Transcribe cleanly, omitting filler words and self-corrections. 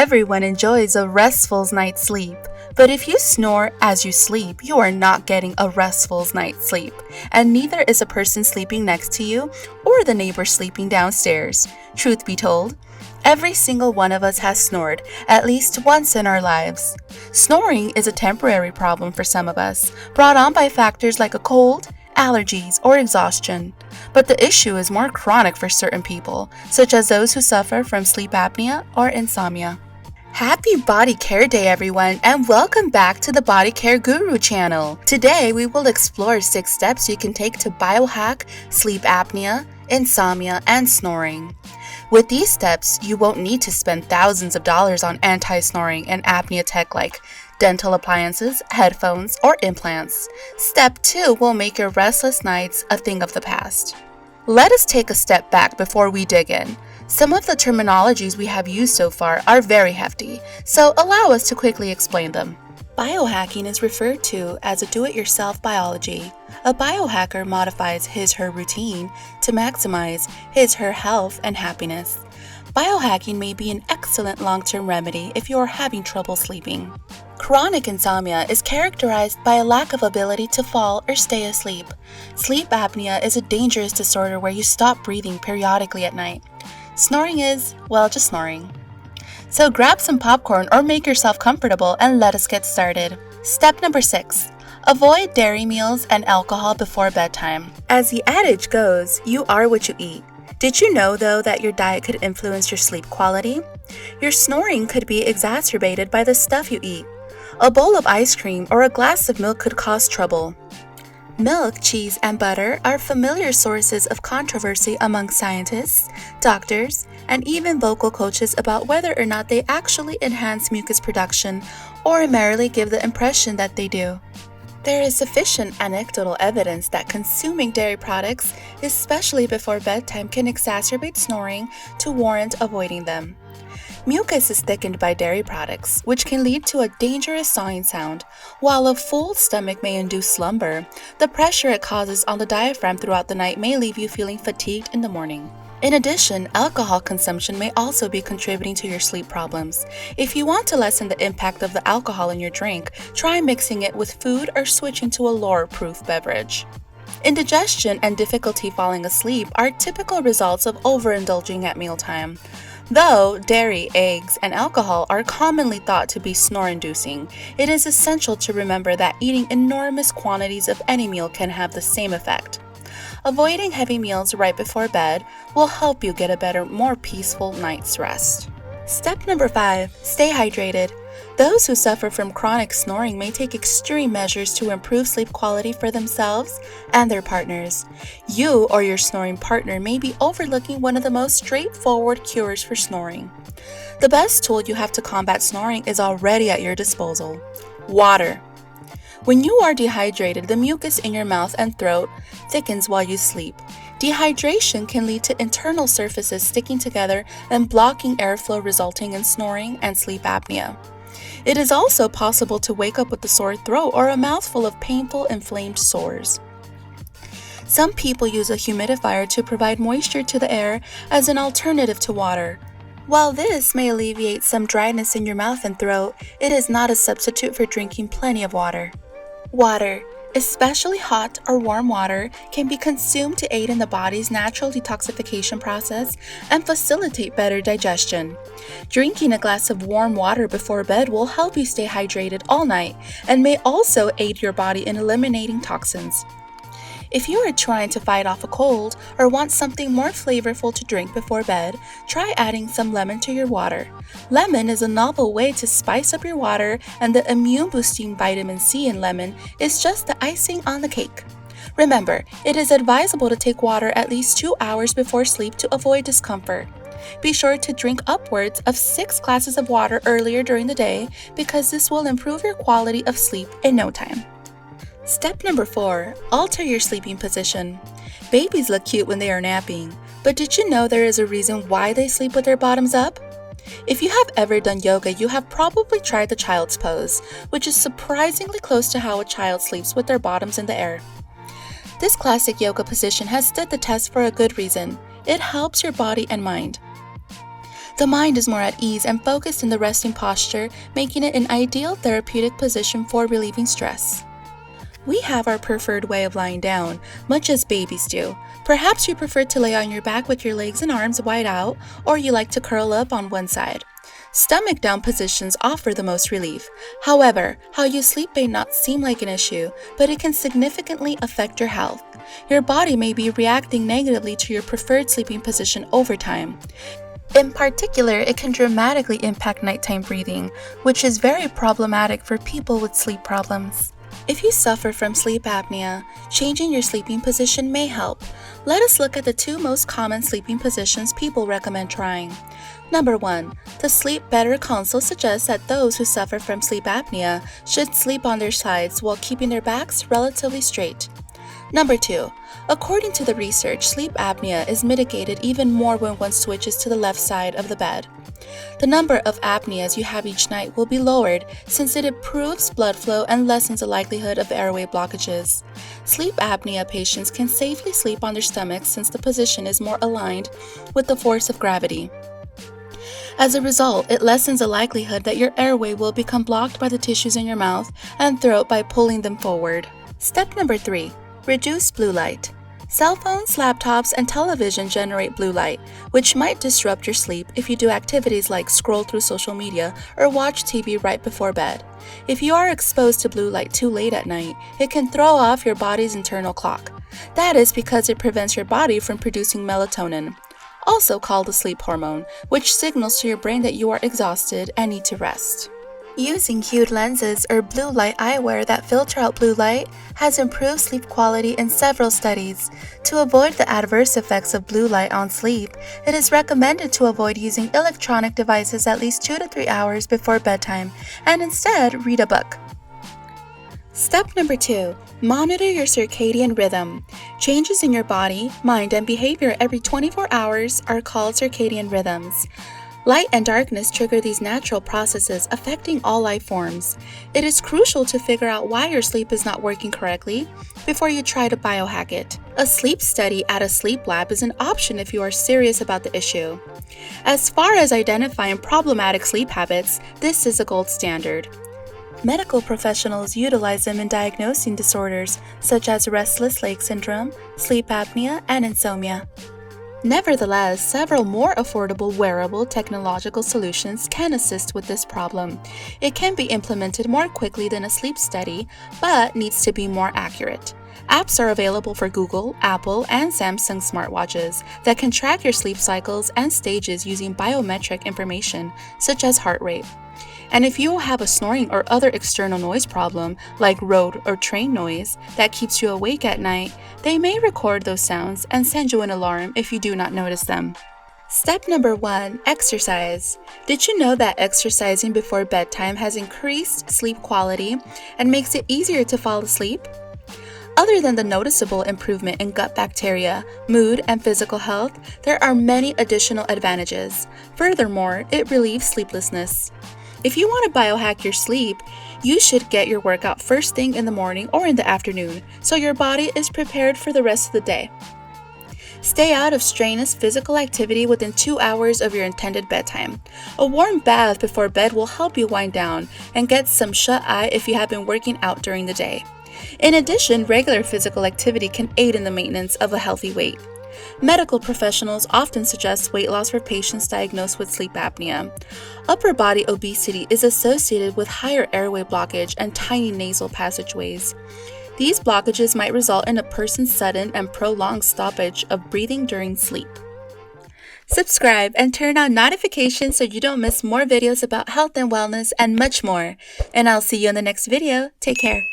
Everyone enjoys a restful night's sleep, but if you snore as you sleep, you are not getting a restful night's sleep, and neither is a person sleeping next to you or the neighbor sleeping downstairs. Truth be told, every single one of us has snored at least once in our lives. Snoring is a temporary problem for some of us, brought on by factors like a cold, allergies, or exhaustion. But the issue is more chronic for certain people, such as those who suffer from sleep apnea or insomnia. Happy Body Care Day, everyone, and welcome back to the Body Care Guru channel. Today, we will explore 6 steps you can take to biohack sleep apnea, insomnia, and snoring. With these steps, you won't need to spend thousands of dollars on anti-snoring and apnea tech like dental appliances, headphones, or implants. Step 2 will make your restless nights a thing of the past. Let us take a step back before we dig in. Some of the terminologies we have used so far are very hefty, so allow us to quickly explain them. Biohacking is referred to as a do-it-yourself biology. A biohacker modifies his/her routine to maximize his/her health and happiness. Biohacking may be an excellent long-term remedy if you are having trouble sleeping. Chronic insomnia is characterized by a lack of ability to fall or stay asleep. Sleep apnea is a dangerous disorder where you stop breathing periodically at night. Snoring is, well, just snoring. So grab some popcorn or make yourself comfortable and let us get started. Step number 6. Avoid dairy meals and alcohol before bedtime. As the adage goes, you are what you eat. Did you know, though, that your diet could influence your sleep quality? Your snoring could be exacerbated by the stuff you eat. A bowl of ice cream or a glass of milk could cause trouble. Milk, cheese, and butter are familiar sources of controversy among scientists, doctors, and even vocal coaches about whether or not they actually enhance mucus production or merely give the impression that they do. There is sufficient anecdotal evidence that consuming dairy products, especially before bedtime, can exacerbate snoring to warrant avoiding them. Mucus is thickened by dairy products, which can lead to a dangerous sawing sound. While a full stomach may induce slumber, the pressure it causes on the diaphragm throughout the night may leave you feeling fatigued in the morning. In addition, alcohol consumption may also be contributing to your sleep problems. If you want to lessen the impact of the alcohol in your drink, try mixing it with food or switching to a lower-proof beverage. Indigestion and difficulty falling asleep are typical results of overindulging at mealtime. Though dairy, eggs, and alcohol are commonly thought to be snore-inducing, it is essential to remember that eating enormous quantities of any meal can have the same effect. Avoiding heavy meals right before bed will help you get a better, more peaceful night's rest. Step number 5. Stay hydrated. Those who suffer from chronic snoring may take extreme measures to improve sleep quality for themselves and their partners. You or your snoring partner may be overlooking one of the most straightforward cures for snoring. The best tool you have to combat snoring is already at your disposal: water. When you are dehydrated, the mucus in your mouth and throat thickens while you sleep. Dehydration can lead to internal surfaces sticking together and blocking airflow, resulting in snoring and sleep apnea. It is also possible to wake up with a sore throat or a mouthful of painful, inflamed sores. Some people use a humidifier to provide moisture to the air as an alternative to water. While this may alleviate some dryness in your mouth and throat, it is not a substitute for drinking plenty of water. Water, especially hot or warm water, can be consumed to aid in the body's natural detoxification process and facilitate better digestion. Drinking a glass of warm water before bed will help you stay hydrated all night and may also aid your body in eliminating toxins. If you are trying to fight off a cold or want something more flavorful to drink before bed, try adding some lemon to your water. Lemon is a novel way to spice up your water, and the immune-boosting vitamin C in lemon is just the icing on the cake. Remember, it is advisable to take water at least 2 hours before sleep to avoid discomfort. Be sure to drink upwards of 6 glasses of water earlier during the day, because this will improve your quality of sleep in no time. Step number 4. Alter your sleeping position. Babies look cute when they are napping, but did you know there is a reason why they sleep with their bottoms up? If you have ever done yoga, you have probably tried the child's pose, which is surprisingly close to how a child sleeps with their bottoms in the air. This classic yoga position has stood the test for a good reason. It helps your body and mind. The mind is more at ease and focused in the resting posture, making it an ideal therapeutic position for relieving stress. We have our preferred way of lying down, much as babies do. Perhaps you prefer to lay on your back with your legs and arms wide out, or you like to curl up on one side. Stomach down positions offer the most relief. However, how you sleep may not seem like an issue, but it can significantly affect your health. Your body may be reacting negatively to your preferred sleeping position over time. In particular, it can dramatically impact nighttime breathing, which is very problematic for people with sleep problems. If you suffer from sleep apnea, changing your sleeping position may help. Let us look at the 2 most common sleeping positions people recommend trying. Number 1. The Sleep Better Console suggests that those who suffer from sleep apnea should sleep on their sides while keeping their backs relatively straight. Number 2. According to the research, sleep apnea is mitigated even more when one switches to the left side of the bed. The number of apneas you have each night will be lowered since it improves blood flow and lessens the likelihood of airway blockages. Sleep apnea patients can safely sleep on their stomachs since the position is more aligned with the force of gravity. As a result, it lessens the likelihood that your airway will become blocked by the tissues in your mouth and throat by pulling them forward. Step number 3. Reduce blue light. Cell phones, laptops, and television generate blue light, which might disrupt your sleep if you do activities like scroll through social media or watch TV right before bed. If you are exposed to blue light too late at night, it can throw off your body's internal clock. That is because it prevents your body from producing melatonin, also called the sleep hormone, which signals to your brain that you are exhausted and need to rest. Using hued lenses or blue light eyewear that filter out blue light has improved sleep quality in several studies. To avoid the adverse effects of blue light on sleep, it is recommended to avoid using electronic devices at least 2 to 3 hours before bedtime and instead read a book. Step number 2. Monitor your circadian rhythm. Changes in your body, mind, and behavior every 24 hours are called circadian rhythms. Light and darkness trigger these natural processes affecting all life forms. It is crucial to figure out why your sleep is not working correctly before you try to biohack it. A sleep study at a sleep lab is an option if you are serious about the issue. As far as identifying problematic sleep habits, this is a gold standard. Medical professionals utilize them in diagnosing disorders such as restless leg syndrome, sleep apnea, and insomnia. Nevertheless, several more affordable wearable technological solutions can assist with this problem. It can be implemented more quickly than a sleep study, but needs to be more accurate. Apps are available for Google, Apple, and Samsung smartwatches that can track your sleep cycles and stages using biometric information, such as heart rate. And if you have a snoring or other external noise problem, like road or train noise, that keeps you awake at night, they may record those sounds and send you an alarm if you do not notice them. Step number 1. Exercise. Did you know that exercising before bedtime has increased sleep quality and makes it easier to fall asleep? Other than the noticeable improvement in gut bacteria, mood, and physical health, there are many additional advantages. Furthermore, it relieves sleeplessness. If you want to biohack your sleep, you should get your workout first thing in the morning or in the afternoon, so your body is prepared for the rest of the day. Stay out of strenuous physical activity within 2 hours of your intended bedtime. A warm bath before bed will help you wind down and get some shut-eye if you have been working out during the day. In addition, regular physical activity can aid in the maintenance of a healthy weight. Medical professionals often suggest weight loss for patients diagnosed with sleep apnea. Upper body obesity is associated with higher airway blockage and tiny nasal passageways. These blockages might result in a person's sudden and prolonged stoppage of breathing during sleep. Subscribe and turn on notifications so you don't miss more videos about health and wellness and much more. And I'll see you in the next video. Take care.